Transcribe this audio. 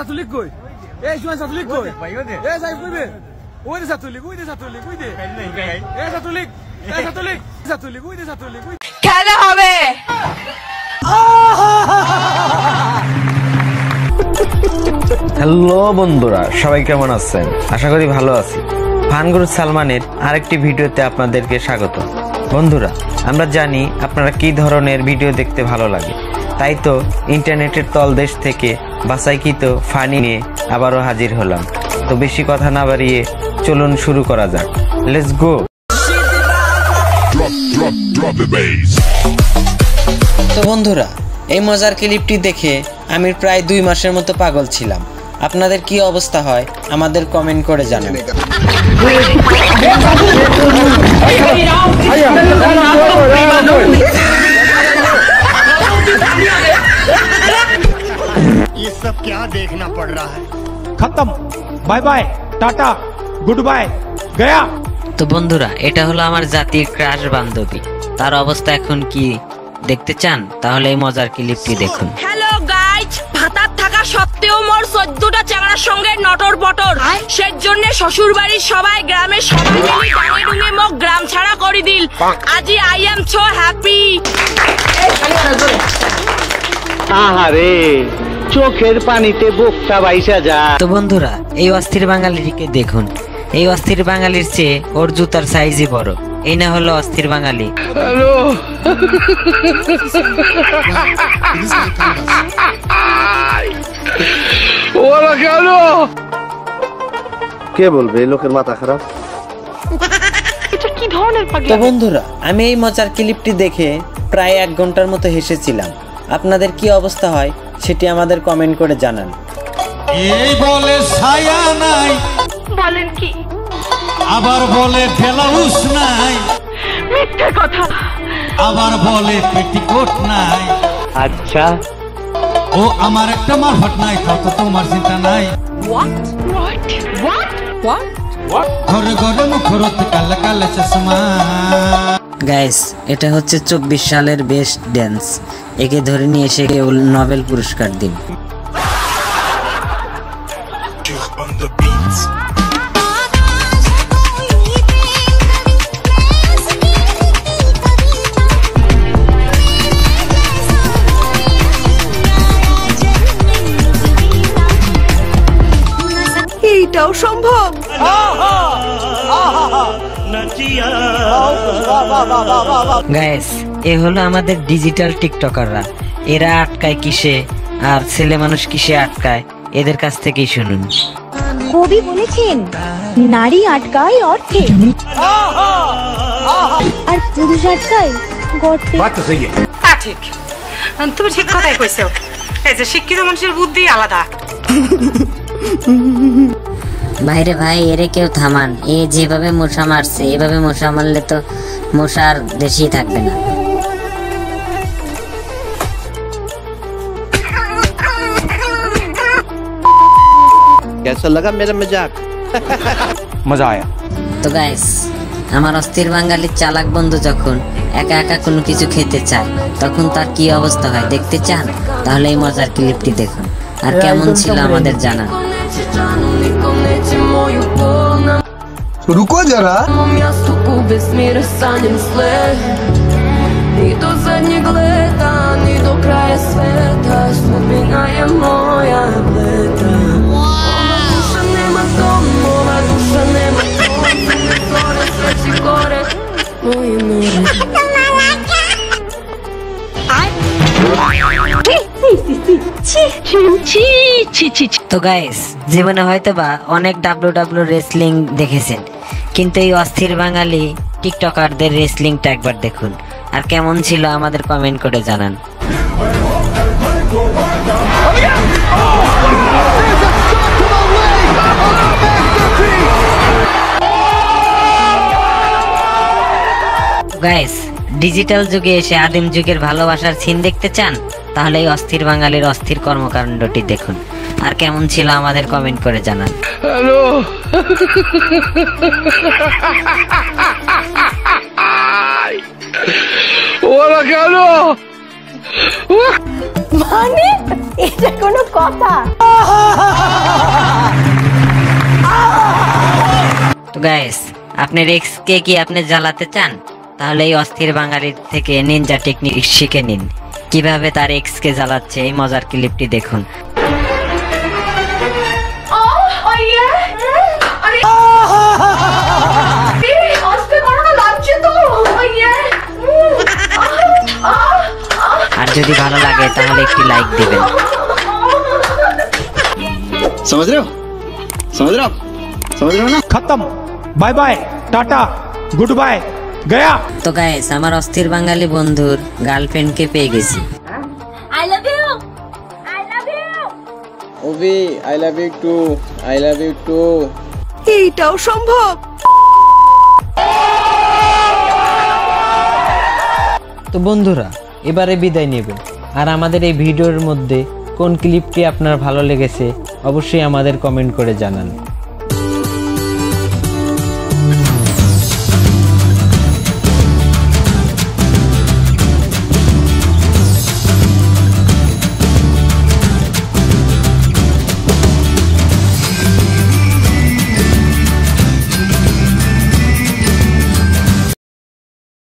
ছাত্রলীগ কই? এই সময় ছাত্রলীগ কই? এ যাই কইবে ওই যে ছাত্রলীগ, ওই যে ছাত্রলীগ, ওই যে এ ছাত্রলীগ, এ ছাত্রলীগ, ছাত্রলীগ, ওই যে ছাত্রলীগ, ওই খেলা হবে। হ্যালো বন্ধুরা, সবাই কেমন আছেন? আশা করি ভালো আছি। ফানগুরু সালমানের আরেকটি ভিডিওতে আপনাদেরকে স্বাগত। বন্ধুরা, আমরা জানি আপনারা কি ধরনের ভিডিও দেখতে ভালো লাগে, তাই তো ইন্টারনেটের তলদেশ থেকে বাছাইকৃত ফানি নিয়ে আবারও হাজির হলাম। তো বেশি কথা না বাড়িয়ে চলুন শুরু করা যাক। Let's go. তো বন্ধুরা, এই মজার ক্লিপটি দেখে আমি প্রায় 2 মাসের মতো পাগল ছিলাম। আপনাদের কি অবস্থা হয় আমাদের কমেন্ট করে জানান। ये सब क्या देखना पड़ रहा है? खत्म, bye bye, tata, goodbye, गया। তো বন্ধুরা, এটা হলো আমার জাতির ক্রাশ বান্ধবী। তার অবস্থা এখন কি দেখতে চান? তাহলে এই মজার ক্লিপটি দেখুন। হ্যালো গাইজ, ভাতার থাকা সত্ত্বেও মোর 14টা চ্যাংড়ার সঙ্গে নটর বটর, সেই জন্য শ্বশুর বাড়ির সবাই গ্রামের সবাই মিলে ডাঙে ডুঙে মোক গ্রাম ছাড়া করে দিল। আজি আই এম সো হ্যাপি। আহারে, চোখের পানিতে বুকটা বাইসা যায়। তো বন্ধুরা, এই অস্থির বাঙালিটিকে দেখুন। এই অস্থির বাঙালির চেয়ে ওর জুতার সাইজই বড়। এই না হলো অস্থির বাঙালি। কে বলবে এই লোকের মাথা খারাপ? তো বন্ধুরা, আমি এই মজার ক্লিপটি দেখে প্রায় 1 ঘন্টার মতো হেসেছিলাম। আপনাদের কি অবস্থা হয় সেটি আমাদের কমেন্ট করে জানান। এই বলে ছায়া নাই, বলেন কি? আবার বলে ব্লাউজ নাই, মিথ্যে কথা। আবার বলে পেটিকোট নাই। আচ্ছা, ও আমার একটা মারফত নাই, তাও তো তোমার চিন্তা নাই। ঘরে ঘরে মুখরত কালা কালা চশমা। গাইস, এটা হচ্ছে 24 সালের বেস্ট ড্যান্স। একে ধরে নিয়ে এসে নোবেল পুরস্কার দিন। এইটাও সম্ভব? গাইস, এ হলো আমাদের ডিজিটাল টিকটকাররা। এরা আটকায় কিসে আর ছেলে মানুষ কিসে আটকায়, এদের কাছ থেকেই শুনুন। কবি বলেছেন, নারী আটকায় অর্থে আর পুরুষ আটকায় গর্তে। তা ঠিক, তুমি ঠিক কথাই কইছো। এই যে শিক্ষিত মানুষের বুদ্ধি আলাদা। ভাইরে ভাই, এরে কেউ থামান। এ যেভাবে মশা মারছে, এভাবে মশা মারলে তো মশার দেশই থাকবে না। कैसा लगा मेरा मजाक? मजा आया। তো গাইস, আমার অস্থির বাঙালির চালাক বন্ধু যখন একা একা কোনো কিছু খেতে চায়, তখন তার কি অবস্থা হয় দেখতে চান? তাহলে এই মজার ক্লিপটি দেখুন। আর কেমন ছিল আমাদের জানান। रुको जरा। তো গাইস, জীবনে হয়তো বা অনেক ডাব্লিউ রেসলিং দেখেছেন, কিন্তু এই অস্থির বাঙালি টিকটকারদের রেসলিংটা একবার দেখুন। আর কেমন ছিল আমাদের কমেন্ট করে জানান। গাইস, ডিজিটাল যুগে এসে আদিম যুগের ভালোবাসার সিন দেখতে চান? তাহলে এই অস্থির বাঙালির অস্থির কর্মকাণ্ডটি দেখুন। আর কেমন ছিল আমাদের কমেন্ট করে জানান। হ্যালো, ওরা কেন মানে এটা কোনো কথা? তো গাইস, আপনার এক্স কে কি আপনি জ্বালাতে চান? তাহলে এই অস্থির বাঙালির থেকে নিনজা টেকনিক শিখে নিন। কিভাবে তার এক্স কে জ্বালাচ্ছে এই মজার ক্লিপটি দেখুন। আর যদি ভালো লাগে তাহলে একটি লাইক দিবেন। समझ रहे हो? समझ रहे हो? समझ रहे हो ना? खत्म, bye bye, tata, goodbye, गया। তো গাইস, আমার অস্থির বাঙালি বন্ধুর গার্লফ্রেন্ডকে পেয়ে গেছি। I love you, I love you. Ovi, I love you too, I love you too. এইটাও সম্ভব? তো বন্ধুরা, এবারে বিদায় নেবেন। আর আমাদের এই ভিডিওর মধ্যে কোন ক্লিপটি আপনার ভালো লেগেছে অবশ্যই আমাদের কমেন্ট করে জানান।